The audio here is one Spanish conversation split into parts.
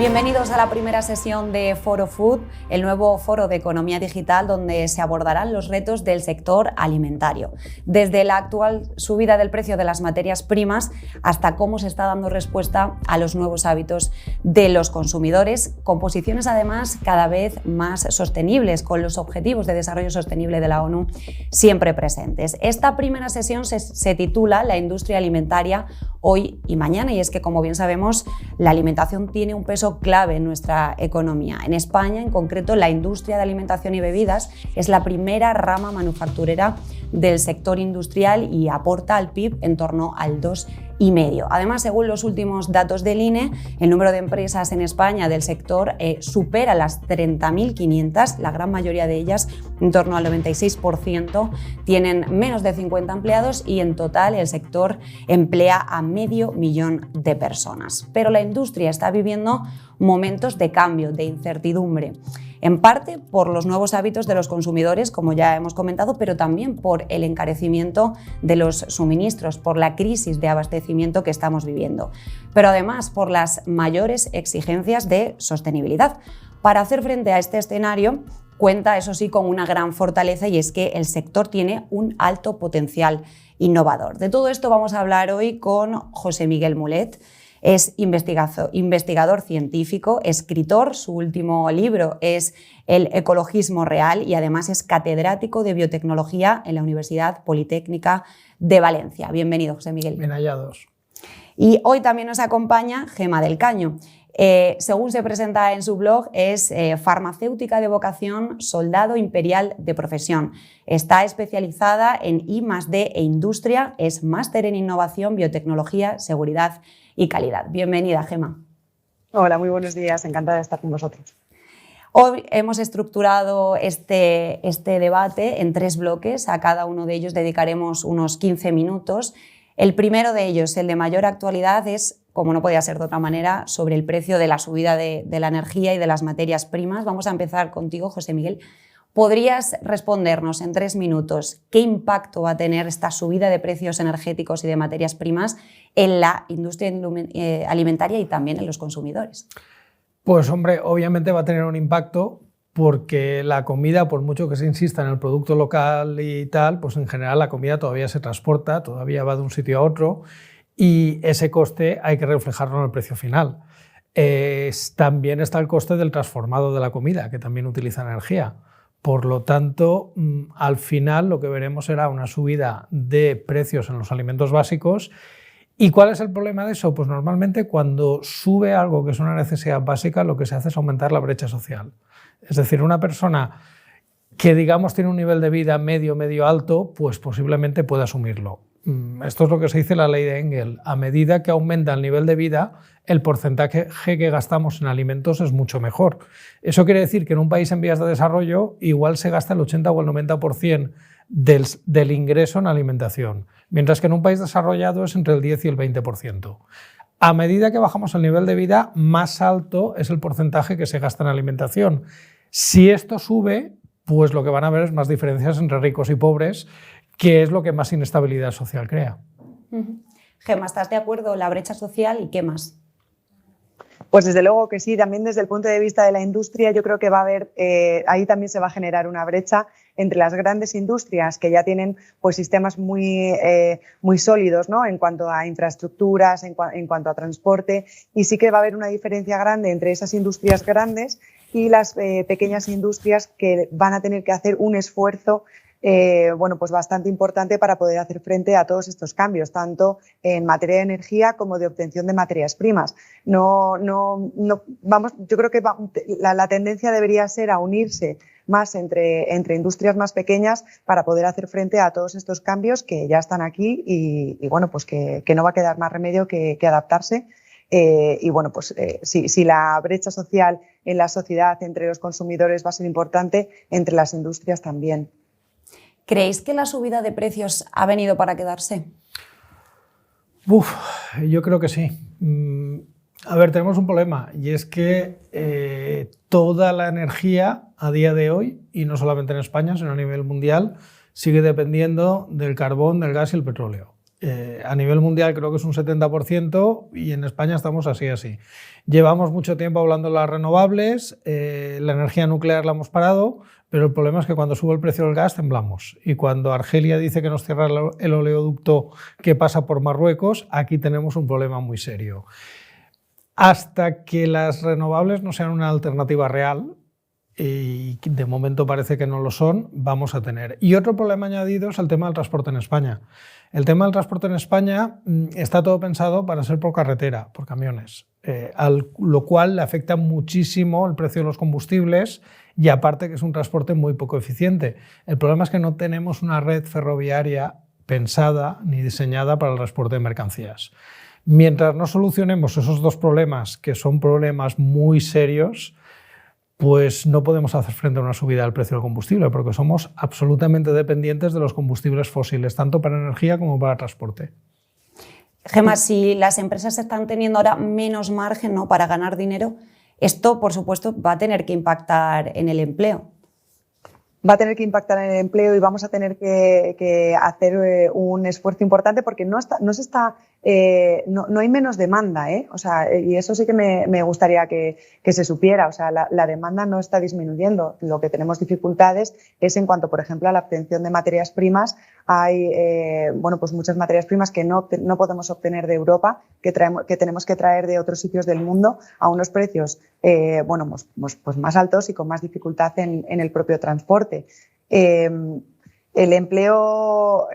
Bienvenidos a la primera sesión de Foro Food, el nuevo foro de economía digital donde se abordarán los retos del sector alimentario, desde la actual subida del precio de las materias primas hasta cómo se está dando respuesta a los nuevos hábitos de los consumidores, con posiciones además cada vez más sostenibles, con los objetivos de desarrollo sostenible de la ONU siempre presentes. Esta primera sesión se titula La industria alimentaria hoy y mañana, y es que, como bien sabemos, la alimentación tiene un peso clave en nuestra economía. En España, en concreto, la industria de alimentación y bebidas es la primera rama manufacturera del sector industrial y aporta al PIB en torno al 2,5%. Además, según los últimos datos del INE, el número de empresas en España del sector supera las 30.500, la gran mayoría de ellas, en torno al 96%, tienen menos de 50 empleados y en total el sector emplea a 500.000 de personas. Pero la industria está viviendo momentos de cambio, de incertidumbre, en parte por los nuevos hábitos de los consumidores, como ya hemos comentado, pero también por el encarecimiento de los suministros, por la crisis de abastecimiento que estamos viviendo, pero además por las mayores exigencias de sostenibilidad. Para hacer frente a este escenario, cuenta, eso sí, con una gran fortaleza, y es que el sector tiene un alto potencial innovador. De todo esto vamos a hablar hoy con José Miguel Mulet. Es investigador científico, escritor, su último libro es El ecologismo real y además es catedrático de biotecnología en la Universidad Politécnica de Valencia. Bienvenido, José Miguel. Bien hallados. Y hoy también nos acompaña Gema del Caño. Según se presenta en su blog, es farmacéutica de vocación, soldado imperial de profesión. Está especializada en I+D e industria, es máster en innovación, biotecnología, seguridad y calidad. Bienvenida, Gema. Hola, muy buenos días, encantada de estar con vosotros. Hoy hemos estructurado este debate en 3 bloques, a cada uno de ellos dedicaremos unos 15 minutos. El primero de ellos, el de mayor actualidad, es, como no podía ser de otra manera, sobre el precio de la subida de la energía y de las materias primas. Vamos a empezar contigo, José Miguel. ¿Podrías respondernos en 3 minutos qué impacto va a tener esta subida de precios energéticos y de materias primas en la industria alimentaria y también en los consumidores? Pues hombre, obviamente va a tener un impacto porque la comida, por mucho que se insista en el producto local y tal, pues en general la comida todavía se transporta, todavía va de un sitio a otro y ese coste hay que reflejarlo en el precio final. También está el coste del transformado de la comida, que también utiliza energía. Por lo tanto, al final lo que veremos será una subida de precios en los alimentos básicos. ¿Y cuál es el problema de eso? Pues normalmente cuando sube algo que es una necesidad básica, lo que se hace es aumentar la brecha social. Es decir, una persona que digamos tiene un nivel de vida medio alto, pues posiblemente pueda asumirlo. Esto es lo que se dice en la ley de Engel. A medida que aumenta el nivel de vida, el porcentaje que gastamos en alimentos es mucho mejor. Eso quiere decir que en un país en vías de desarrollo igual se gasta el 80 o el 90% del ingreso en alimentación, mientras que en un país desarrollado es entre el 10 y el 20%. A medida que bajamos el nivel de vida, más alto es el porcentaje que se gasta en alimentación. Si esto sube, pues lo que van a ver es más diferencias entre ricos y pobres, que es lo que más inestabilidad social crea. Gemma, ¿estás de acuerdo? La brecha social y qué más. Pues desde luego que sí, también desde el punto de vista de la industria yo creo que va a haber, ahí también se va a generar una brecha entre las grandes industrias que ya tienen pues, sistemas muy sólidos, ¿no? En cuanto a infraestructuras, en cuanto a transporte, y sí que va a haber una diferencia grande entre esas industrias grandes y las pequeñas industrias que van a tener que hacer un esfuerzo pues bastante importante para poder hacer frente a todos estos cambios, tanto en materia de energía como de obtención de materias primas. Yo creo que la tendencia debería ser a unirse más entre industrias más pequeñas para poder hacer frente a todos estos cambios que ya están aquí y bueno, pues que no va a quedar más remedio que adaptarse. Si la brecha social en la sociedad entre los consumidores va a ser importante, entre las industrias también. ¿Creéis que la subida de precios ha venido para quedarse? Yo creo que sí. A ver, tenemos un problema y es que toda la energía a día de hoy, y no solamente en España, sino a nivel mundial, sigue dependiendo del carbón, del gas y el petróleo. A nivel mundial creo que es un 70% y en España estamos así. Llevamos mucho tiempo hablando de las renovables, la energía nuclear la hemos parado, pero el problema es que cuando sube el precio del gas temblamos. Y cuando Argelia dice que nos cierra el oleoducto que pasa por Marruecos, aquí tenemos un problema muy serio. Hasta que las renovables no sean una alternativa real, y de momento parece que no lo son, vamos a tener. Y otro problema añadido es el tema del transporte en España. El tema del transporte en España está todo pensado para ser por carretera, por camiones, lo cual le afecta muchísimo el precio de los combustibles y aparte que es un transporte muy poco eficiente. El problema es que no tenemos una red ferroviaria pensada ni diseñada para el transporte de mercancías. Mientras no solucionemos esos dos problemas, que son problemas muy serios, pues no podemos hacer frente a una subida del precio del combustible, porque somos absolutamente dependientes de los combustibles fósiles, tanto para energía como para transporte. Gemma, si las empresas están teniendo ahora menos margen, ¿no?, para ganar dinero, esto, por supuesto, va a tener que impactar en el empleo. Va a tener que impactar en el empleo y vamos a tener que hacer un esfuerzo importante porque no hay menos demanda, ¿eh? O sea, y eso sí que me gustaría que se supiera. O sea, la demanda no está disminuyendo. Lo que tenemos dificultades es en cuanto, por ejemplo, a la obtención de materias primas. Hay pues muchas materias primas que no podemos obtener de Europa, que tenemos que traer de otros sitios del mundo a unos precios pues más altos y con más dificultad en el propio transporte. El empleo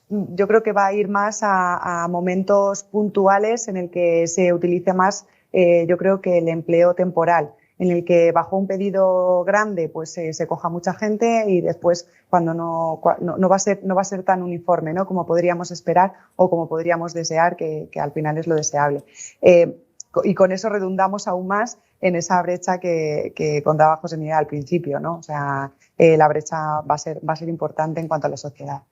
yo creo que va a ir más a momentos puntuales en el que se utilice más, yo creo que el empleo temporal, en el que bajo un pedido grande pues se coja mucha gente y después cuando no va a ser tan uniforme, ¿no?, como podríamos esperar o como podríamos desear, que al final es lo deseable. Y con eso redundamos aún más en esa brecha que contaba José Miguel al principio, ¿no? O sea, la brecha va a ser importante en cuanto a la sociedad.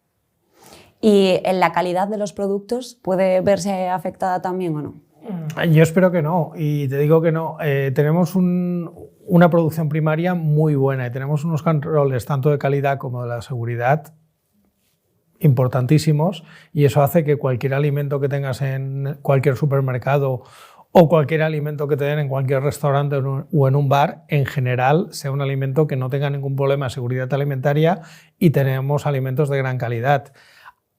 ¿Y en la calidad de los productos puede verse afectada también o no? Yo espero que no, y te digo que no. Tenemos una producción primaria muy buena y tenemos unos controles tanto de calidad como de la seguridad importantísimos, y eso hace que cualquier alimento que tengas en cualquier supermercado o cualquier alimento que te den en cualquier restaurante o en un bar, en general, sea un alimento que no tenga ningún problema de seguridad alimentaria y tenemos alimentos de gran calidad.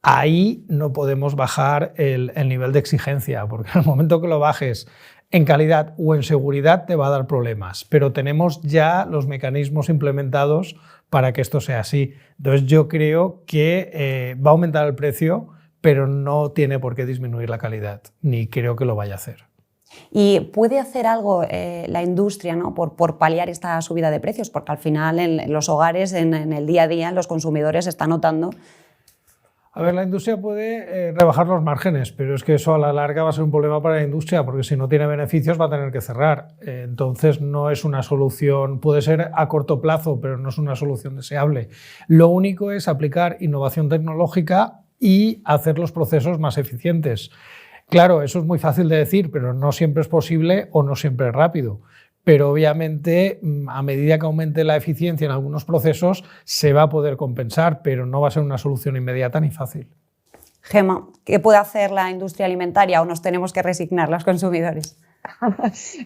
Ahí no podemos bajar el nivel de exigencia, porque en el momento que lo bajes en calidad o en seguridad te va a dar problemas, pero tenemos ya los mecanismos implementados para que esto sea así. Entonces yo creo que va a aumentar el precio, pero no tiene por qué disminuir la calidad, ni creo que lo vaya a hacer. ¿Y puede hacer algo la industria, ¿no?, por paliar esta subida de precios? Porque al final en los hogares, en el día a día, los consumidores están notando. A ver, la industria puede rebajar los márgenes, pero es que eso a la larga va a ser un problema para la industria, porque si no tiene beneficios va a tener que cerrar. Entonces no es una solución, puede ser a corto plazo, pero no es una solución deseable. Lo único es aplicar innovación tecnológica y hacer los procesos más eficientes. Claro, eso es muy fácil de decir, pero no siempre es posible o no siempre es rápido. Pero obviamente, a medida que aumente la eficiencia en algunos procesos, se va a poder compensar, pero no va a ser una solución inmediata ni fácil. Gemma, ¿qué puede hacer la industria alimentaria o nos tenemos que resignar los consumidores?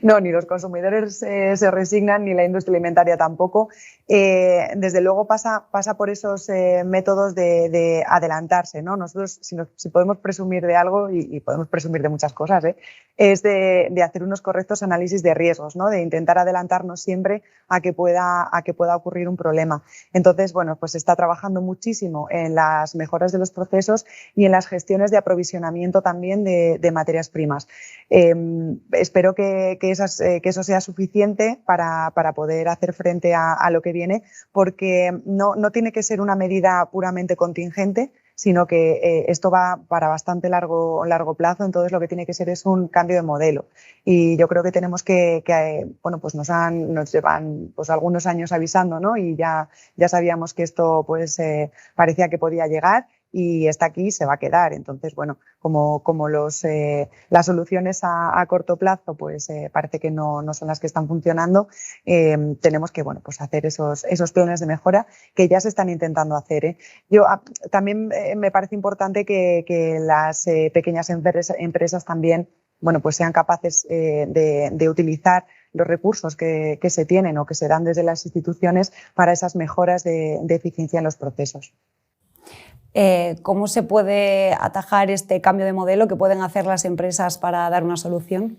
No, ni los consumidores se resignan, ni la industria alimentaria tampoco. Desde luego pasa por esos métodos de adelantarse, ¿no? Nosotros, si podemos presumir de algo, y podemos presumir de muchas cosas, es de hacer unos correctos análisis de riesgos, ¿no? De intentar adelantarnos siempre a que pueda ocurrir un problema. Entonces, bueno, pues se está trabajando muchísimo en las mejoras de los procesos y en las gestiones de aprovisionamiento también de materias primas. Espero que eso sea suficiente para poder hacer frente a lo que viene, porque no tiene que ser una medida puramente contingente, sino que esto va para bastante largo plazo. Entonces lo que tiene que ser es un cambio de modelo. Y yo creo que tenemos pues nos llevan pues algunos años avisando, ¿no? Y ya sabíamos que esto pues parecía que podía llegar. y está aquí y se va a quedar. Entonces, bueno, como las soluciones a corto plazo pues parece que no son las que están funcionando, tenemos que, bueno, pues hacer esos planes de mejora que ya se están intentando hacer. También me parece importante que las pequeñas empresas también, bueno, pues sean capaces de utilizar los recursos que se tienen o que se dan desde las instituciones para esas mejoras de eficiencia en los procesos. ¿Cómo se puede atajar este cambio de modelo que pueden hacer las empresas para dar una solución?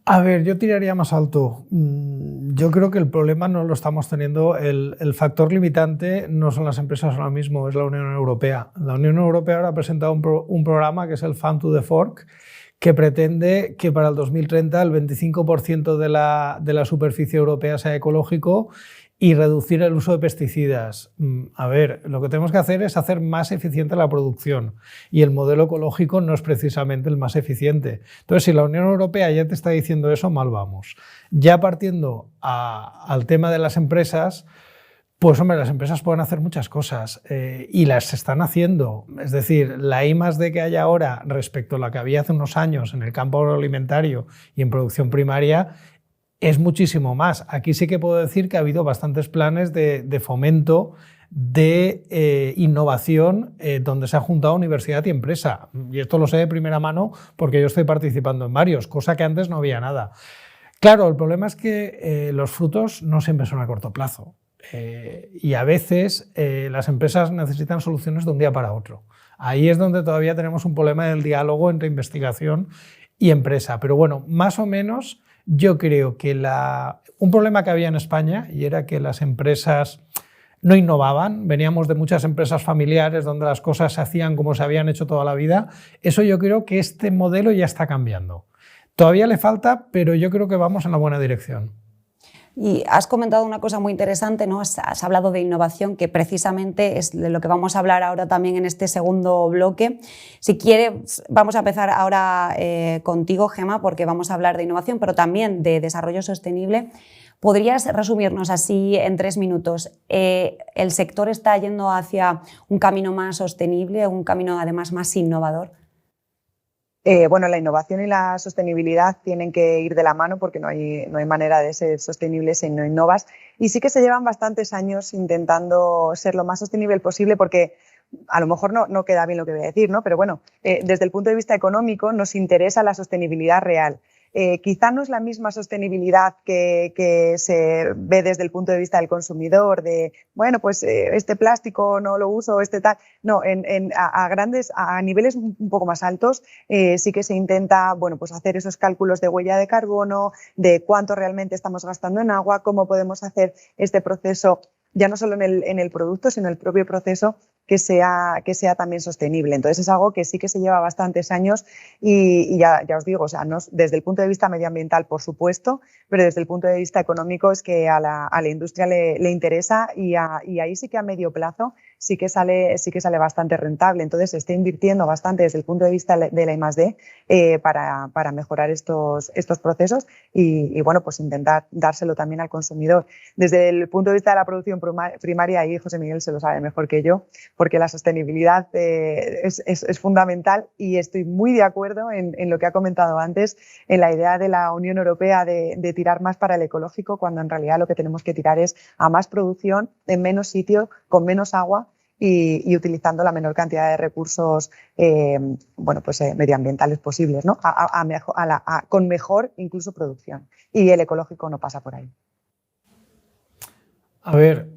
A ver, yo tiraría más alto. Yo creo que el problema no lo estamos teniendo. El factor limitante no son las empresas ahora mismo, es la Unión Europea. La Unión Europea ahora ha presentado un programa que es el Farm to the Fork, que pretende que para el 2030 el 25% de la superficie europea sea ecológico y reducir el uso de pesticidas. A ver, lo que tenemos que hacer es hacer más eficiente la producción y el modelo ecológico no es precisamente el más eficiente. Entonces, si la Unión Europea ya te está diciendo eso, mal vamos. Ya partiendo al tema de las empresas, pues hombre, las empresas pueden hacer muchas cosas y las están haciendo. Es decir, la I+D que hay ahora respecto a la que había hace unos años en el campo agroalimentario y en producción primaria es muchísimo más. Aquí sí que puedo decir que ha habido bastantes planes de fomento de innovación donde se ha juntado universidad y empresa. Y esto lo sé de primera mano porque yo estoy participando en varios, cosa que antes no había nada. Claro, el problema es que los frutos no siempre son a corto plazo. Y a veces las empresas necesitan soluciones de un día para otro. Ahí es donde todavía tenemos un problema del diálogo entre investigación y empresa. Pero bueno, más o menos yo creo que un problema que había en España y era que las empresas no innovaban, veníamos de muchas empresas familiares donde las cosas se hacían como se habían hecho toda la vida. Eso yo creo que este modelo ya está cambiando. Todavía le falta, pero yo creo que vamos en la buena dirección. Y has comentado una cosa muy interesante, ¿no? Has hablado de innovación, que precisamente es de lo que vamos a hablar ahora también en este segundo bloque. Si quieres, vamos a empezar ahora contigo, Gemma, porque vamos a hablar de innovación, pero también de desarrollo sostenible. ¿Podrías resumirnos así en 3 minutos? ¿El sector está yendo hacia un camino más sostenible, un camino además más innovador? Bueno, la innovación y la sostenibilidad tienen que ir de la mano porque no hay manera de ser sostenible si no innovas. Y sí que se llevan bastantes años intentando ser lo más sostenible posible porque a lo mejor no queda bien lo que voy a decir, ¿no? Pero bueno, desde el punto de vista económico nos interesa la sostenibilidad real. Quizá no es la misma sostenibilidad que se ve desde el punto de vista del consumidor, de, bueno, pues este plástico no lo uso, este tal. No, a niveles un poco más altos sí que se intenta, bueno, pues hacer esos cálculos de huella de carbono, de cuánto realmente estamos gastando en agua, cómo podemos hacer este proceso, ya no solo en el producto, sino en el propio proceso, que sea también sostenible. Entonces es algo que sí que se lleva bastantes años y ya os digo, o sea, desde el punto de vista medioambiental, por supuesto, pero desde el punto de vista económico es que a la industria le interesa y ahí sí que a medio plazo sí que sale bastante rentable. Entonces se está invirtiendo bastante desde el punto de vista de la I+D para mejorar estos procesos y bueno, pues intentar dárselo también al consumidor. Desde el punto de vista de la producción primaria, ahí José Miguel se lo sabe mejor que yo, porque la sostenibilidad es fundamental y estoy muy de acuerdo en lo que ha comentado antes, en la idea de la Unión Europea de tirar más para el ecológico, cuando en realidad lo que tenemos que tirar es a más producción, en menos sitio, con menos agua y utilizando la menor cantidad de recursos medioambientales posibles, ¿no? Con mejor incluso producción. Y el ecológico no pasa por ahí. A ver,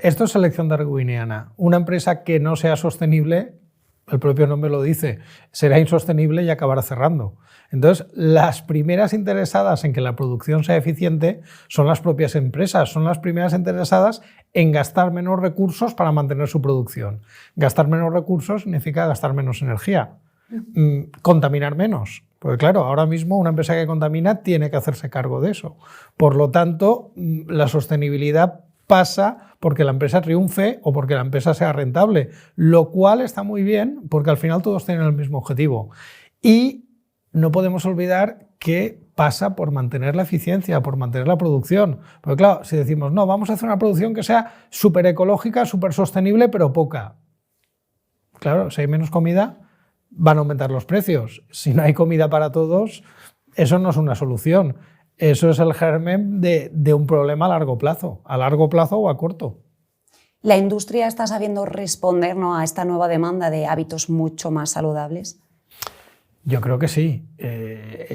esto es selección darwiniana. Una empresa que no sea sostenible, el propio nombre lo dice, será insostenible y acabará cerrando. Entonces, las primeras interesadas en que la producción sea eficiente son las propias empresas, son las primeras interesadas en gastar menos recursos para mantener su producción. Gastar menos recursos significa gastar menos energía, contaminar menos. Porque claro, ahora mismo una empresa que contamina tiene que hacerse cargo de eso. Por lo tanto, la sostenibilidad pasa porque la empresa triunfe o porque la empresa sea rentable, lo cual está muy bien porque al final todos tienen el mismo objetivo. Y no podemos olvidar que pasa por mantener la eficiencia, por mantener la producción. Porque claro, si decimos, no, vamos a hacer una producción que sea súper ecológica, súper sostenible, pero poca. claro, si hay menos comida, van a aumentar los precios. Si no hay comida para todos, eso no es una solución. Eso es el germen de un problema a largo plazo o a corto. ¿La industria está sabiendo responder, ¿no?, a esta nueva demanda de hábitos mucho más saludables? Yo creo que sí.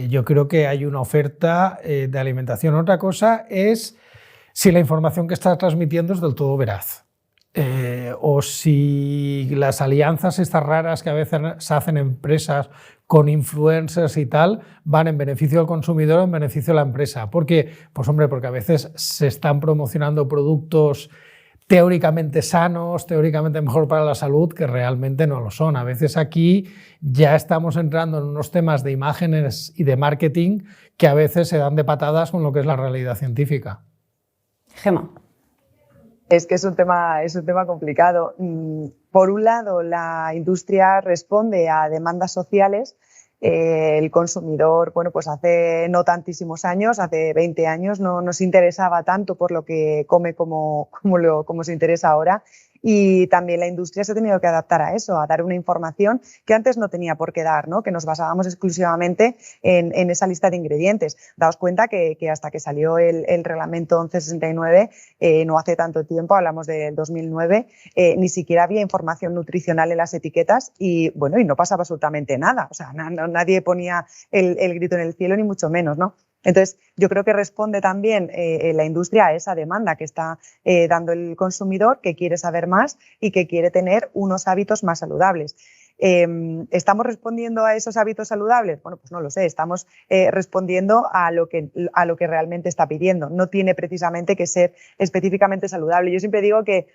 Yo creo que hay una oferta de alimentación. Otra cosa es si la información que está transmitiendo es del todo veraz. O si las alianzas estas raras que a veces se hacen empresas con influencers y tal van en beneficio del consumidor o en beneficio de la empresa. ¿Por qué? Pues hombre, porque a veces se están promocionando productos teóricamente sanos, teóricamente mejor para la salud, que realmente no lo son. A veces aquí ya estamos entrando en unos temas de imágenes y de marketing que a veces se dan de patadas con lo que es la realidad científica. Gemma. Es que es un tema complicado. Por un lado, la industria responde a demandas sociales. El consumidor, bueno, pues hace no tantísimos años, hace 20 años, no nos interesaba tanto por lo que come como se interesa ahora. Y también la industria se ha tenido que adaptar a eso, a dar una información que antes no tenía por qué dar, ¿no? Que nos basábamos exclusivamente en esa lista de ingredientes. Daos cuenta que hasta que salió el reglamento 1169, no hace tanto tiempo, hablamos del 2009, ni siquiera había información nutricional en las etiquetas y, bueno, y no pasaba absolutamente nada. O sea, nadie ponía el grito en el cielo, ni mucho menos, ¿no? Entonces, yo creo que responde también la industria a esa demanda que está dando el consumidor, que quiere saber más y que quiere tener unos hábitos más saludables. ¿Estamos respondiendo a esos hábitos saludables? Bueno, pues no lo sé, estamos respondiendo a lo que realmente está pidiendo. No tiene precisamente que ser específicamente saludable. Yo siempre digo que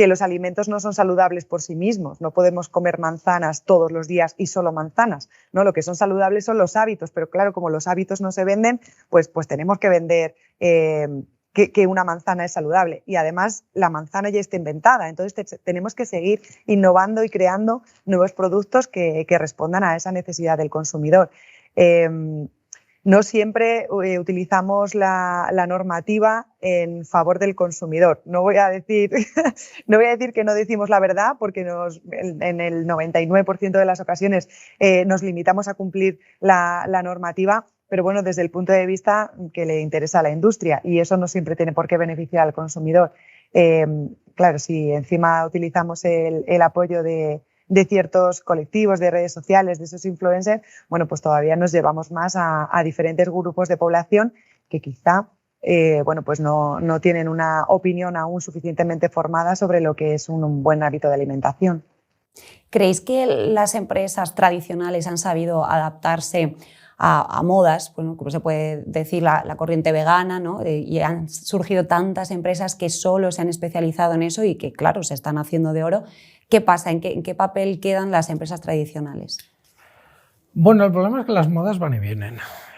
los alimentos no son saludables por sí mismos. No podemos comer manzanas todos los días y solo manzanas, ¿no? Lo que son saludables son los hábitos, pero claro, como los hábitos no se venden, pues tenemos que vender que una manzana es saludable. Y además la manzana ya está inventada, entonces tenemos que seguir innovando y creando nuevos productos que respondan a esa necesidad del consumidor. No siempre utilizamos la normativa en favor del consumidor. No voy a decir que no decimos la verdad, porque en el 99% de las ocasiones nos limitamos a cumplir la normativa, pero bueno, desde el punto de vista que le interesa a la industria, y eso no siempre tiene por qué beneficiar al consumidor. Claro, si encima utilizamos el apoyo de ciertos colectivos, de redes sociales, de esos influencers, bueno, pues todavía nos llevamos más a diferentes grupos de población que quizá bueno, pues no tienen una opinión aún suficientemente formada sobre lo que es un buen hábito de alimentación. ¿Creéis que las empresas tradicionales han sabido adaptarse a modas, bueno, como se puede decir, la corriente vegana, ¿no? Y han surgido tantas empresas que solo se han especializado en eso y que, claro, se están haciendo de oro? ¿Qué pasa? ¿En qué papel quedan las empresas tradicionales? Bueno, el problema es que las modas van y vienen.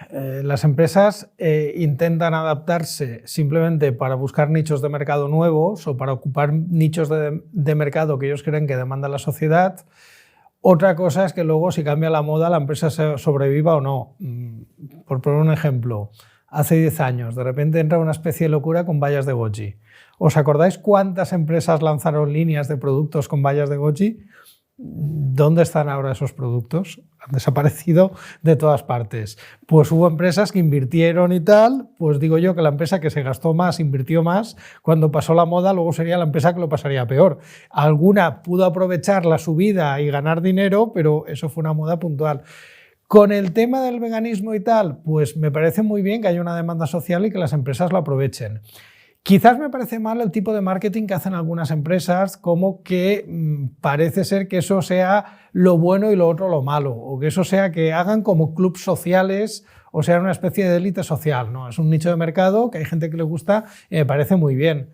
Las empresas intentan adaptarse simplemente para buscar nichos de mercado nuevos o para ocupar nichos de mercado que ellos creen que demanda la sociedad. Otra cosa es que luego, si cambia la moda, la empresa sobreviva o no. Por poner un ejemplo, hace 10 años de repente entra una especie de locura con bayas de goji. ¿Os acordáis cuántas empresas lanzaron líneas de productos con bayas de goji? ¿Dónde están ahora esos productos? Han desaparecido de todas partes. Pues hubo empresas que invirtieron y tal, pues digo yo que la empresa que se gastó más, invirtió más, cuando pasó la moda luego sería la empresa que lo pasaría peor. Alguna pudo aprovechar la subida y ganar dinero, pero eso fue una moda puntual. Con el tema del veganismo y tal, pues me parece muy bien que haya una demanda social y que las empresas lo aprovechen. Quizás me parece mal el tipo de marketing que hacen algunas empresas, como que parece ser que eso sea lo bueno y lo otro lo malo, o que eso sea que hagan como clubs sociales o sea una especie de élite social, ¿no? Es un nicho de mercado que hay gente que le gusta y me parece muy bien.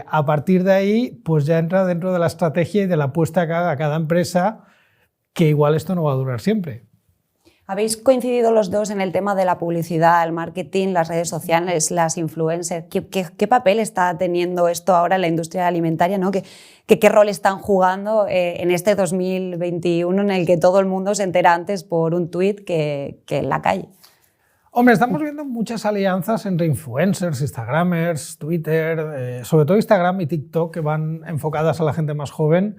A partir de ahí, pues ya entra dentro de la estrategia y de la apuesta que haga cada empresa, que igual esto no va a durar siempre. ¿Habéis coincidido los dos en el tema de la publicidad, el marketing, las redes sociales, las influencers? ¿Qué papel está teniendo esto ahora en la industria alimentaria, ¿no? ¿Qué rol están jugando en este 2021 en el que todo el mundo se entera antes por un tuit que en la calle? Hombre, estamos viendo muchas alianzas entre influencers, instagramers, Twitter, sobre todo Instagram y TikTok, que van enfocadas a la gente más joven.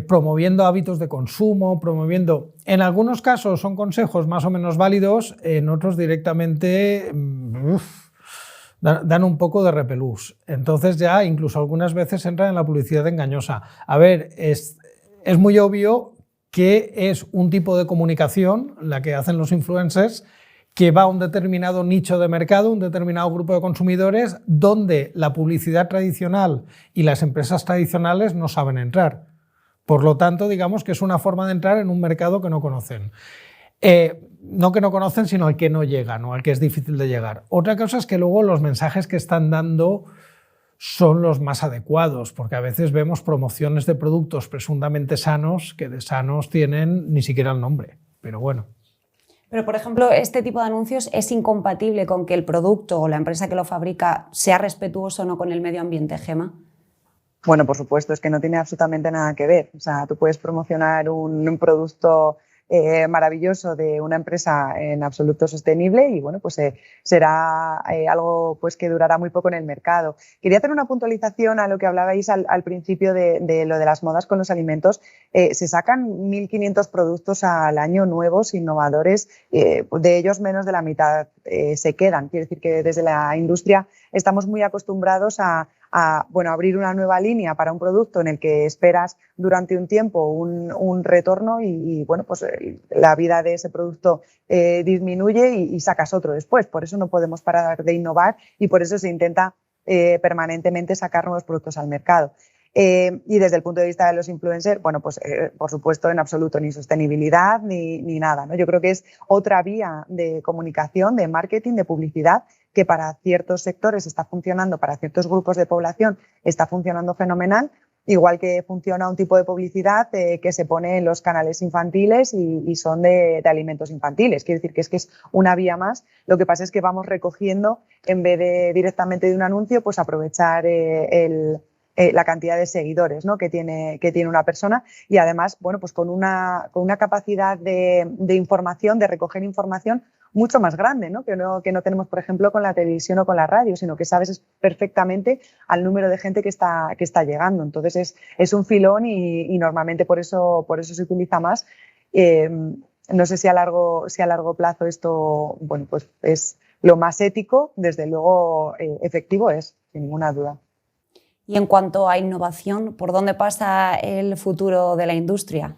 promoviendo hábitos de consumo, promoviendo... En algunos casos son consejos más o menos válidos, en otros directamente dan un poco de repelús. Entonces ya incluso algunas veces entran en la publicidad engañosa. A ver, es muy obvio que es un tipo de comunicación, la que hacen los influencers, que va a un determinado nicho de mercado, un determinado grupo de consumidores, donde la publicidad tradicional y las empresas tradicionales no saben entrar. Por lo tanto, digamos que es una forma de entrar en un mercado que no conocen. No que no conocen, sino al que no llegan o al que es difícil de llegar. Otra cosa es que luego los mensajes que están dando son los más adecuados, porque a veces vemos promociones de productos presuntamente sanos que de sanos tienen ni siquiera el nombre, pero bueno. Pero, por ejemplo, este tipo de anuncios es incompatible con que el producto o la empresa que lo fabrica sea respetuoso o no con el medio ambiente, Gemma. Bueno, por supuesto, es que no tiene absolutamente nada que ver. O sea, tú puedes promocionar un producto maravilloso de una empresa en absoluto sostenible y bueno, pues será algo pues que durará muy poco en el mercado. Quería hacer una puntualización a lo que hablabais al principio de lo de las modas con los alimentos. Se sacan 1.500 productos al año nuevos, innovadores, de ellos menos de la mitad se quedan. Quiere decir que desde la industria estamos muy acostumbrados a abrir una nueva línea para un producto en el que esperas durante un tiempo un retorno y bueno, pues la vida de ese producto disminuye y sacas otro después. Por eso no podemos parar de innovar y por eso se intenta permanentemente sacar nuevos productos al mercado. Y desde el punto de vista de los influencers, bueno, pues por supuesto en absoluto ni sostenibilidad ni nada, ¿no? Yo creo que es otra vía de comunicación, de marketing, de publicidad que para ciertos sectores está funcionando, para ciertos grupos de población está funcionando fenomenal, igual que funciona un tipo de publicidad que se pone en los canales infantiles y son de alimentos infantiles. Quiere decir que es una vía más. Lo que pasa es que vamos recogiendo, en vez de directamente de un anuncio, pues aprovechar la cantidad de seguidores, ¿no?, que tiene una persona y además, bueno, pues con una capacidad de información, de recoger información mucho más grande, ¿no? Que no tenemos, por ejemplo, con la televisión o con la radio, sino que sabes perfectamente al número de gente que está llegando. Entonces es un filón y normalmente por eso se utiliza más. No sé si a largo plazo esto, bueno, pues es lo más ético, desde luego efectivo es, sin ninguna duda. Y en cuanto a innovación, ¿por dónde pasa el futuro de la industria?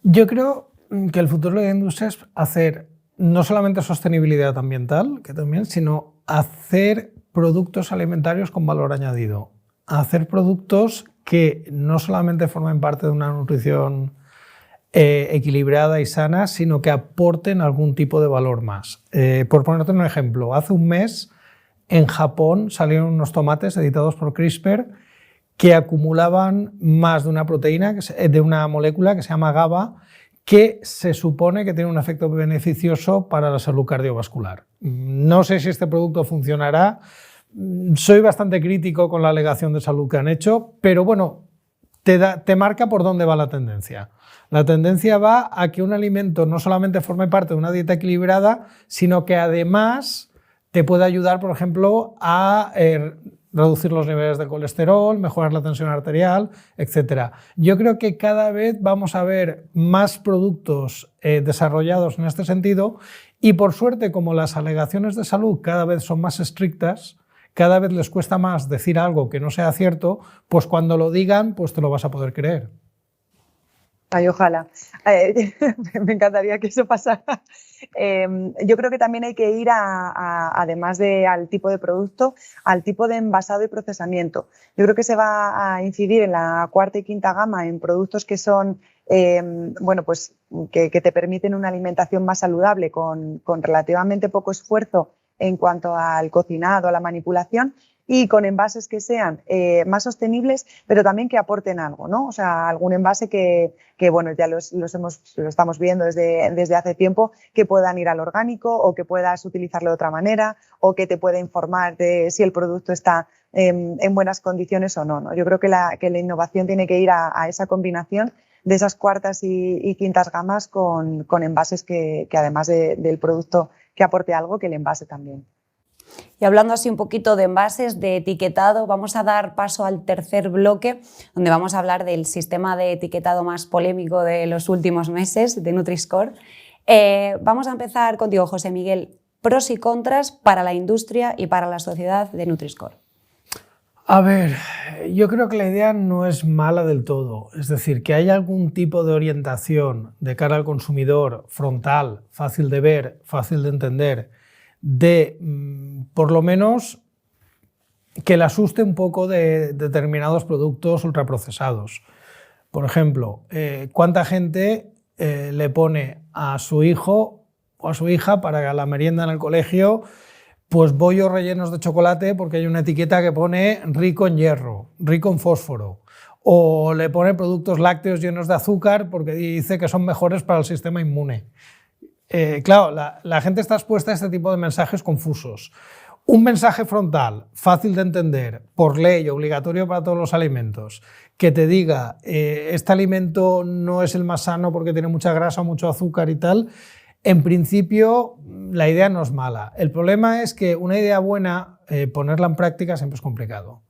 Yo creo que el futuro de la industria es hacer no solamente sostenibilidad ambiental, que también, sino hacer productos alimentarios con valor añadido. Hacer productos que no solamente formen parte de una nutrición equilibrada y sana, sino que aporten algún tipo de valor más. Por ponerte un ejemplo, hace un mes en Japón salieron unos tomates editados por CRISPR que acumulaban más de una proteína, de una molécula que se llama GABA, que se supone que tiene un efecto beneficioso para la salud cardiovascular. No sé si este producto funcionará, soy bastante crítico con la alegación de salud que han hecho, pero bueno, te marca por dónde va la tendencia. La tendencia va a que un alimento no solamente forme parte de una dieta equilibrada, sino que además te puede ayudar, por ejemplo, a reducir los niveles de colesterol, mejorar la tensión arterial, etc. Yo creo que cada vez vamos a ver más productos desarrollados en este sentido y, por suerte, como las alegaciones de salud cada vez son más estrictas, cada vez les cuesta más decir algo que no sea cierto, pues cuando lo digan, pues te lo vas a poder creer. Ay, ojalá. Me encantaría que eso pasara. Yo creo que también hay que ir además al tipo de producto, al tipo de envasado y procesamiento. Yo creo que se va a incidir en la cuarta y quinta gama en productos que son, bueno, pues que te permiten una alimentación más saludable con relativamente poco esfuerzo en cuanto al cocinado, a la manipulación, y con envases que sean más sostenibles, pero también que aporten algo, ¿no? O sea, algún envase que bueno, ya lo estamos viendo desde hace tiempo, que puedan ir al orgánico o que puedas utilizarlo de otra manera o que te pueda informar de si el producto está en buenas condiciones o no, ¿no? Yo creo que la innovación tiene que ir a esa combinación de esas cuartas y quintas gamas con envases que además del producto que aporte algo, que el envase también. Y hablando así un poquito de envases, de etiquetado, vamos a dar paso al tercer bloque, donde vamos a hablar del sistema de etiquetado más polémico de los últimos meses, de Nutri-Score. Vamos a empezar contigo, José Miguel. Pros y contras para la industria y para la sociedad de Nutri-Score. A ver, yo creo que la idea no es mala del todo. Es decir, que haya algún tipo de orientación de cara al consumidor frontal, fácil de ver, fácil de entender, de por lo menos que le asuste un poco de determinados productos ultraprocesados. Por ejemplo, ¿cuánta gente le pone a su hijo o a su hija para la merienda en el colegio pues bollos rellenos de chocolate porque hay una etiqueta que pone rico en hierro, rico en fósforo? O le pone productos lácteos llenos de azúcar porque dice que son mejores para el sistema inmune. Claro, la gente está expuesta a este tipo de mensajes confusos. Un mensaje frontal, fácil de entender, por ley, obligatorio para todos los alimentos, que te diga este alimento no es el más sano porque tiene mucha grasa, mucho azúcar y tal. En principio, la idea no es mala. El problema es que una idea buena, ponerla en práctica siempre es complicado.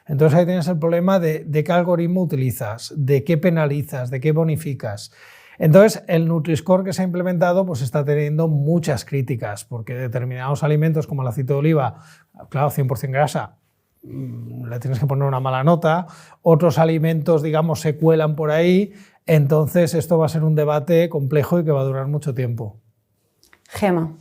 Entonces ahí tienes el problema de qué algoritmo utilizas, de qué penalizas, de qué bonificas. Entonces el Nutri-Score que se ha implementado pues está teniendo muchas críticas porque determinados alimentos como el aceite de oliva, claro, 100% grasa, le tienes que poner una mala nota, otros alimentos, digamos, se cuelan por ahí. Entonces esto va a ser un debate complejo y que va a durar mucho tiempo. Gemma.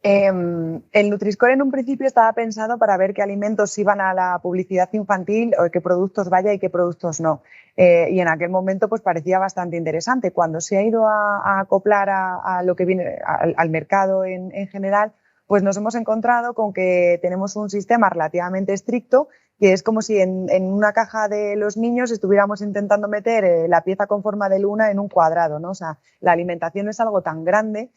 El Nutri-Score en un principio estaba pensado para ver qué alimentos iban a la publicidad infantil o qué productos vaya y qué productos no. Y en aquel momento pues parecía bastante interesante. Cuando se ha ido a acoplar a lo que viene al mercado en general, pues nos hemos encontrado con que tenemos un sistema relativamente estricto, que es como si en una caja de los niños estuviéramos intentando meter la pieza con forma de luna en un cuadrado, ¿no? O sea, la alimentación es algo tan grande,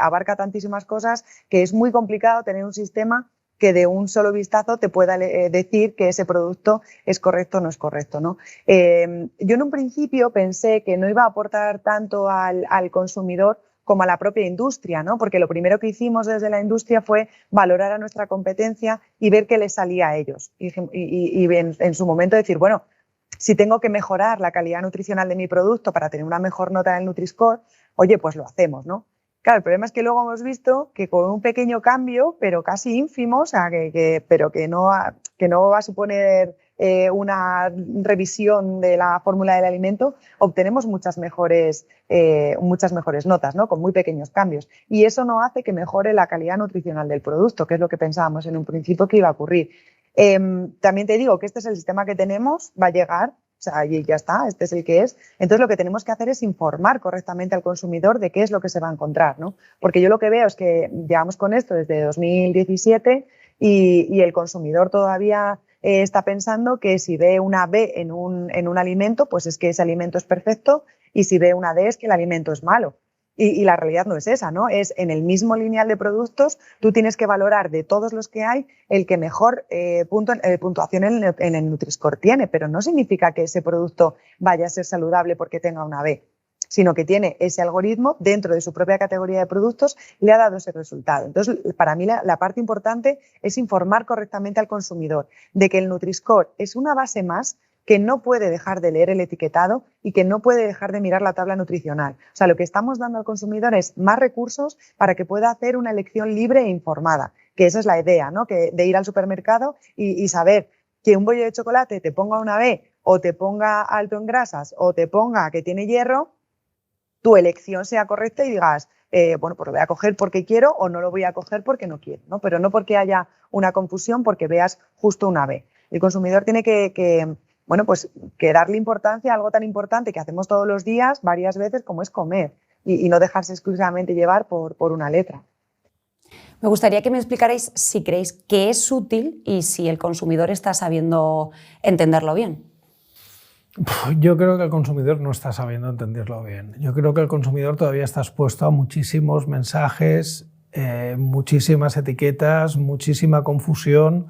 abarca tantísimas cosas, que es muy complicado tener un sistema que de un solo vistazo te pueda decir que ese producto es correcto o no es correcto, ¿no? Yo en un principio pensé que no iba a aportar tanto al consumidor como a la propia industria, ¿no? Porque lo primero que hicimos desde la industria fue valorar a nuestra competencia y ver qué les salía a ellos. Y en su momento decir, bueno, si tengo que mejorar la calidad nutricional de mi producto para tener una mejor nota en el Nutri-Score, oye, pues lo hacemos, ¿no? Claro, el problema es que luego hemos visto que con un pequeño cambio, pero casi ínfimo, o sea, pero que no va a suponer una revisión de la fórmula del alimento, obtenemos muchas mejores notas, ¿no? Con muy pequeños cambios. Y eso no hace que mejore la calidad nutricional del producto, que es lo que pensábamos en un principio que iba a ocurrir. También te digo que este es el sistema que tenemos, va a llegar. O sea, y ya está, este es el que es. Entonces lo que tenemos que hacer es informar correctamente al consumidor de qué es lo que se va a encontrar, ¿no? Porque yo lo que veo es que llevamos con esto desde 2017 y el consumidor todavía está pensando que si ve una B en un alimento, pues es que ese alimento es perfecto, y si ve una D es que el alimento es malo. Y la realidad no es esa, ¿no? Es en el mismo lineal de productos, tú tienes que valorar de todos los que hay el que mejor puntuación en el Nutri-Score tiene, pero no significa que ese producto vaya a ser saludable porque tenga una B, sino que tiene ese algoritmo dentro de su propia categoría de productos, le ha dado ese resultado. Entonces, para mí la parte importante es informar correctamente al consumidor de que el Nutri-Score es una base más, que no puede dejar de leer el etiquetado y que no puede dejar de mirar la tabla nutricional. O sea, lo que estamos dando al consumidor es más recursos para que pueda hacer una elección libre e informada, que esa es la idea, ¿no? Que de ir al supermercado y saber que un bollo de chocolate te ponga una B o te ponga alto en grasas o te ponga que tiene hierro, tu elección sea correcta y digas, bueno, pues lo voy a coger porque quiero o no lo voy a coger porque no quiero, ¿no? Pero no porque haya una confusión, porque veas justo una B. El consumidor tiene que darle importancia a algo tan importante que hacemos todos los días, varias veces, como es comer, y no dejarse exclusivamente llevar por una letra. Me gustaría que me explicarais si creéis que es útil y si el consumidor está sabiendo entenderlo bien. Yo creo que el consumidor no está sabiendo entenderlo bien. Yo creo que el consumidor todavía está expuesto a muchísimos mensajes, muchísimas etiquetas, muchísima confusión.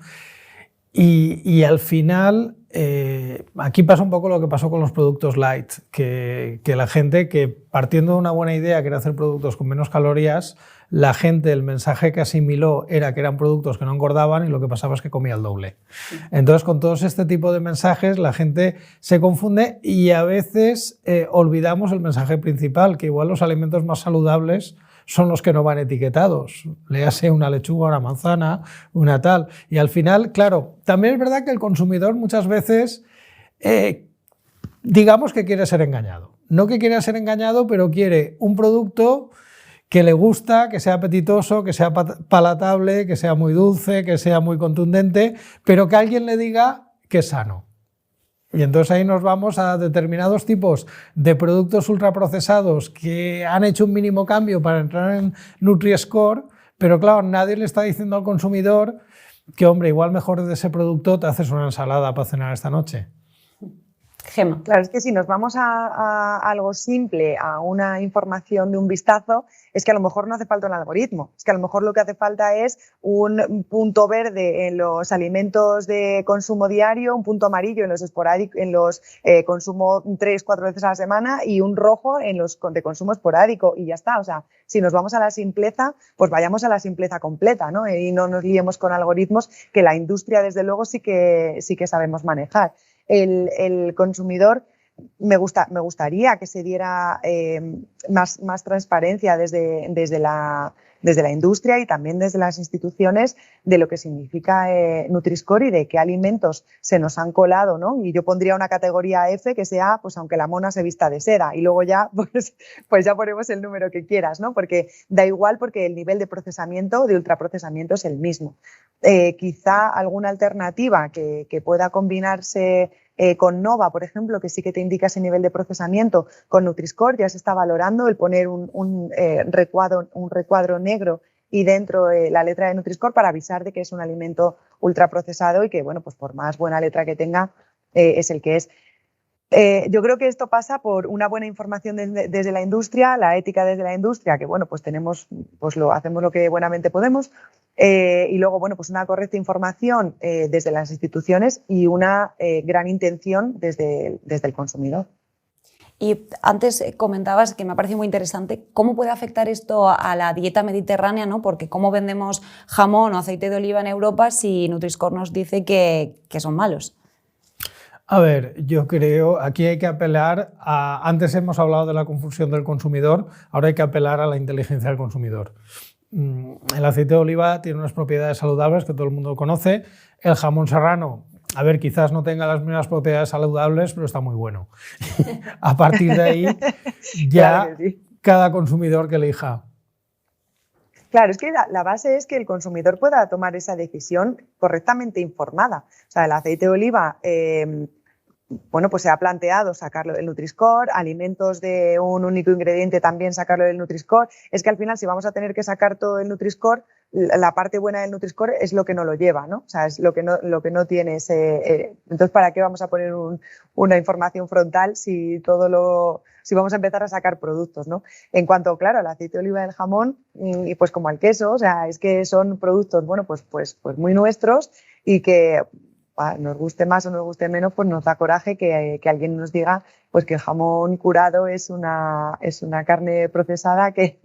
Y al final aquí pasa un poco lo que pasó con los productos light, que la gente que partiendo de una buena idea quiere hacer productos con menos calorías, la gente, el mensaje que asimiló era que eran productos que no engordaban y lo que pasaba es que comía el doble. Entonces, con todos este tipo de mensajes, la gente se confunde y a veces olvidamos el mensaje principal, que igual los alimentos más saludables son los que no van etiquetados. Léase una lechuga, una manzana, una tal. Y al final, claro, también es verdad que el consumidor muchas veces, digamos que quiere ser engañado. No que quiera ser engañado, pero quiere un producto que le gusta, que sea apetitoso, que sea palatable, que sea muy dulce, que sea muy contundente, pero que alguien le diga que es sano. Y entonces ahí nos vamos a determinados tipos de productos ultraprocesados que han hecho un mínimo cambio para entrar en Nutri-Score, pero claro, nadie le está diciendo al consumidor que, hombre, igual mejor de ese producto te haces una ensalada para cenar esta noche. Gemma. Claro, es que si nos vamos a algo simple, a una información de un vistazo, es que a lo mejor no hace falta un algoritmo. Es que a lo mejor lo que hace falta es un punto verde en los alimentos de consumo diario, un punto amarillo en los esporádicos, en los consumo 3-4 veces a la semana y un rojo en los de consumo esporádico y ya está. O sea, si nos vamos a la simpleza, pues vayamos a la simpleza completa, ¿no? Y no nos liemos con algoritmos que la industria, desde luego, sí que sabemos manejar. El consumidor me gustaría que se diera más transparencia desde la industria y también desde las instituciones de lo que significa Nutri-Score y de qué alimentos se nos han colado, ¿no? Y yo pondría una categoría F que sea, pues aunque la mona se vista de seda, y luego ya, pues ya ponemos el número que quieras, ¿no? Porque da igual, porque el nivel de procesamiento, de ultraprocesamiento es el mismo. Quizá alguna alternativa que pueda combinarse con Nova, por ejemplo, que sí que te indica ese nivel de procesamiento, con Nutri-Score ya se está valorando el poner un recuadro negro y dentro la letra de Nutri-Score para avisar de que es un alimento ultraprocesado y que, bueno, pues por más buena letra que tenga, es el que es. Yo creo que esto pasa por una buena información desde la industria, la ética desde la industria, que bueno, pues hacemos lo que buenamente podemos, y luego, bueno, pues una correcta información desde las instituciones y una gran intención desde el consumidor. Y antes comentabas, que me ha parecido muy interesante, cómo puede afectar esto a la dieta mediterránea, ¿no? Porque cómo vendemos jamón o aceite de oliva en Europa si Nutri-Score nos dice que son malos. A ver, yo creo, aquí hay que apelar a... Antes hemos hablado de la confusión del consumidor, ahora hay que apelar a la inteligencia del consumidor. El aceite de oliva tiene unas propiedades saludables que todo el mundo conoce. El jamón serrano, a ver, quizás no tenga las mismas propiedades saludables, pero está muy bueno. A partir de ahí, ya claro que sí. Cada consumidor que elija. Claro, es que la base es que el consumidor pueda tomar esa decisión correctamente informada. O sea, el aceite de oliva, bueno, pues se ha planteado sacarlo del Nutri-Score, alimentos de un único ingrediente también sacarlo del Nutri-Score. Es que al final, si vamos a tener que sacar todo el Nutri-Score, la parte buena del Nutri-Score es lo que no lo lleva, ¿no? O sea, es lo que no tiene ese... Entonces, ¿para qué vamos a poner una información frontal si vamos a empezar a sacar productos, ¿no? En cuanto, claro, al aceite de oliva del jamón, y pues como al queso, o sea, es que son productos, bueno, pues muy nuestros y que nos guste más o nos guste menos, pues nos da coraje que alguien nos diga pues que el jamón curado es una carne procesada que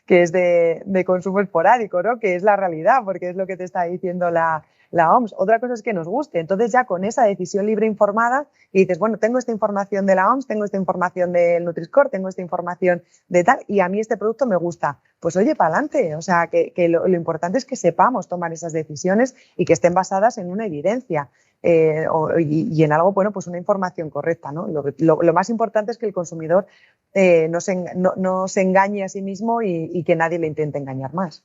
es de consumo esporádico, ¿no? Que es la realidad, porque es lo que te está diciendo la OMS. Otra cosa es que nos guste. Entonces ya con esa decisión libre informada y dices, bueno, tengo esta información de la OMS, tengo esta información del Nutri-Score, tengo esta información de tal y a mí este producto me gusta. Pues oye, para adelante. O sea, que lo importante es que sepamos tomar esas decisiones y que estén basadas en una evidencia. Y en algo, bueno, pues una información correcta, ¿no? Lo más importante es que el consumidor no se engañe a sí mismo y que nadie le intente engañar más.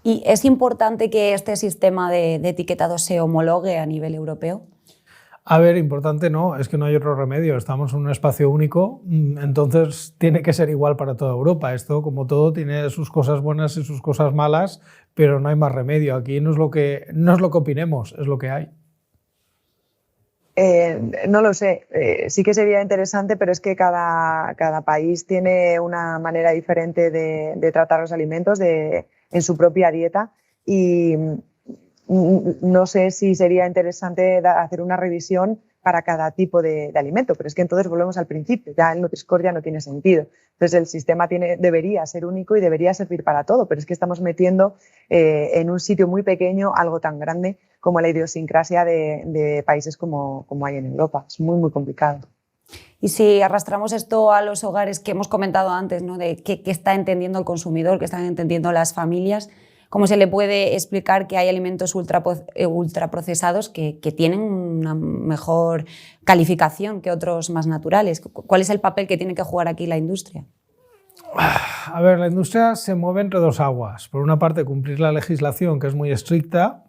¿Y es importante que este sistema de etiquetado se homologue a nivel europeo? A ver, importante no, es que no hay otro remedio, estamos en un espacio único, entonces tiene que ser igual para toda Europa. Esto, como todo, tiene sus cosas buenas y sus cosas malas, pero no hay más remedio. Aquí no es lo que opinemos, es lo que hay. No lo sé, sí que sería interesante, pero es que cada país tiene una manera diferente de tratar los alimentos en su propia dieta y no sé si sería interesante hacer una revisión para cada tipo de alimento, pero es que entonces volvemos al principio, ya el Nutri-Score ya no tiene sentido. Entonces el sistema debería ser único y debería servir para todo, pero es que estamos metiendo en un sitio muy pequeño algo tan grande como la idiosincrasia de países como hay en Europa. Es muy, muy complicado. Y si arrastramos esto a los hogares que hemos comentado antes, ¿no? De qué está entendiendo el consumidor, qué están entendiendo las familias, ¿cómo se le puede explicar que hay alimentos ultraprocesados que tienen una mejor calificación que otros más naturales? ¿Cuál es el papel que tiene que jugar aquí la industria? A ver, la industria se mueve entre dos aguas. Por una parte, cumplir la legislación, que es muy estricta,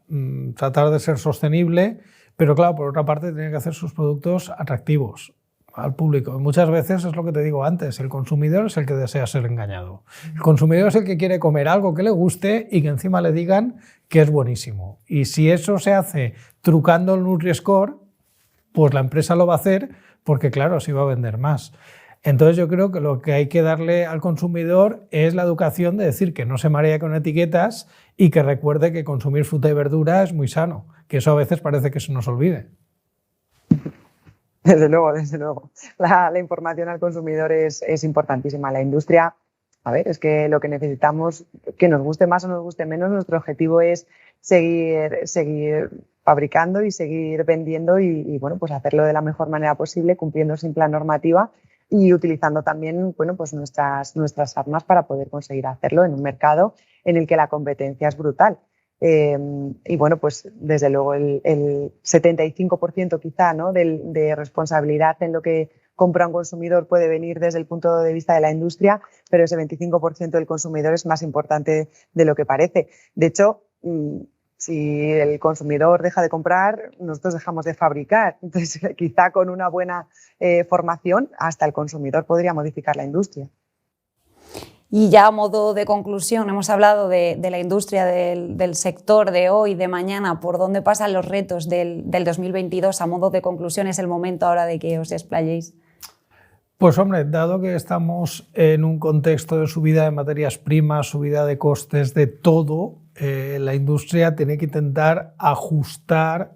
tratar de ser sostenible, pero claro, por otra parte, tiene que hacer sus productos atractivos al público. Y muchas veces es lo que te digo antes, el consumidor es el que desea ser engañado. El consumidor es el que quiere comer algo que le guste y que encima le digan que es buenísimo. Y si eso se hace trucando el Nutri-Score, pues la empresa lo va a hacer porque, claro, así va a vender más. Entonces yo creo que lo que hay que darle al consumidor es la educación de decir que no se maree con etiquetas y que recuerde que consumir fruta y verdura es muy sano, que eso a veces parece que se nos olvide. Desde luego, desde luego. La información al consumidor es importantísima. La industria, a ver, es que lo que necesitamos, que nos guste más o nos guste menos, nuestro objetivo es seguir fabricando y seguir vendiendo y bueno, pues hacerlo de la mejor manera posible, cumpliendo siempre la normativa y utilizando también, bueno, pues nuestras armas para poder conseguir hacerlo en un mercado en el que la competencia es brutal. Y bueno, pues desde luego el 75% quizá, ¿no? de responsabilidad en lo que compra un consumidor puede venir desde el punto de vista de la industria, pero ese 25% del consumidor es más importante de lo que parece. De hecho, si el consumidor deja de comprar, nosotros dejamos de fabricar. Entonces, quizá con una buena formación, hasta el consumidor podría modificar la industria. Y ya a modo de conclusión, hemos hablado de la industria, del sector de hoy, de mañana, por dónde pasan los retos del 2022. A modo de conclusión, es el momento ahora de que os explayéis. Pues hombre, dado que estamos en un contexto de subida de materias primas, subida de costes de todo, la industria tiene que intentar ajustar,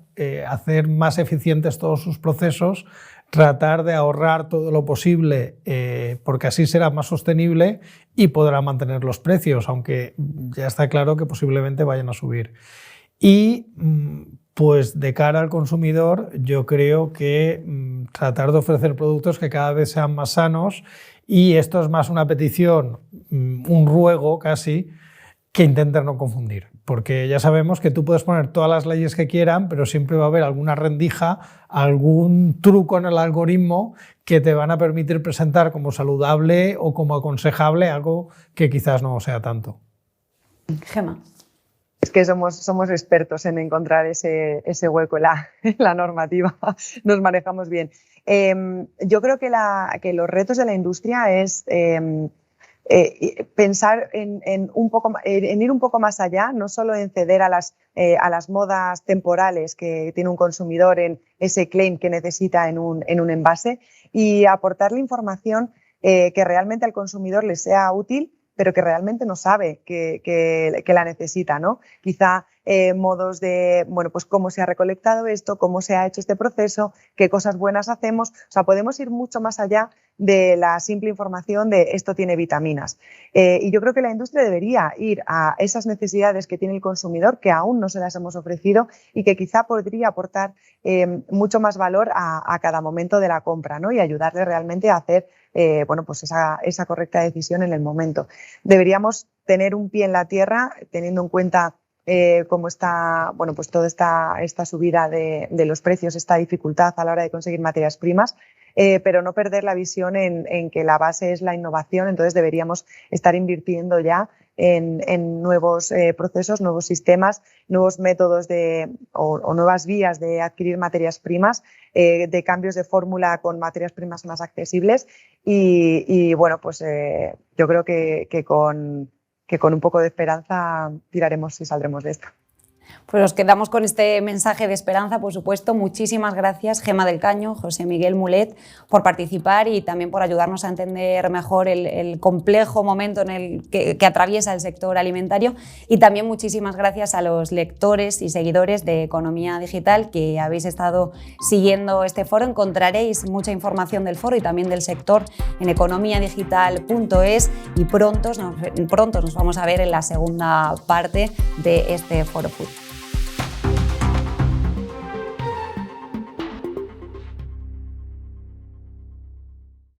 hacer más eficientes todos sus procesos, tratar de ahorrar todo lo posible porque así será más sostenible y podrá mantener los precios, aunque ya está claro que posiblemente vayan a subir. Y pues de cara al consumidor yo creo que tratar de ofrecer productos que cada vez sean más sanos, y esto es más una petición, un ruego casi, que intenten no confundir, porque ya sabemos que tú puedes poner todas las leyes que quieran, pero siempre va a haber alguna rendija, algún truco en el algoritmo que te van a permitir presentar como saludable o como aconsejable algo que quizás no sea tanto. Gemma. Es que somos expertos en encontrar ese hueco en la normativa, nos manejamos bien. Yo creo que los retos de la industria es pensar en ir un poco más allá, no solo en ceder a las modas temporales que tiene un consumidor en ese claim que necesita en un envase, y aportarle información que realmente al consumidor le sea útil, pero que realmente no sabe que la necesita, ¿no? Quizá modos de, bueno, pues cómo se ha recolectado esto, cómo se ha hecho este proceso, qué cosas buenas hacemos. O sea, podemos ir mucho más allá de la simple información de esto tiene vitaminas. Y yo creo que la industria debería ir a esas necesidades que tiene el consumidor, que aún no se las hemos ofrecido y que quizá podría aportar mucho más valor a cada momento de la compra, ¿no? Y ayudarle realmente a hacer bueno, pues esa correcta decisión en el momento. Deberíamos tener un pie en la tierra, teniendo en cuenta cómo está, bueno, pues toda esta subida de los precios, esta dificultad a la hora de conseguir materias primas, pero no perder la visión en que la base es la innovación. Entonces deberíamos estar invirtiendo ya en nuevos procesos, nuevos sistemas, nuevos métodos o nuevas vías de adquirir materias primas, de cambios de fórmula con materias primas más accesibles y bueno, pues yo creo que con un poco de esperanza tiraremos y saldremos de esto. Pues nos quedamos con este mensaje de esperanza, por supuesto. Muchísimas gracias, Gemma del Caño, José Miguel Mulet, por participar y también por ayudarnos a entender mejor el complejo momento en el que atraviesa el sector alimentario. Y también muchísimas gracias a los lectores y seguidores de Economía Digital que habéis estado siguiendo este foro. Encontraréis mucha información del foro y también del sector en economiadigital.es y pronto nos vamos a ver en la segunda parte de este Foro Food.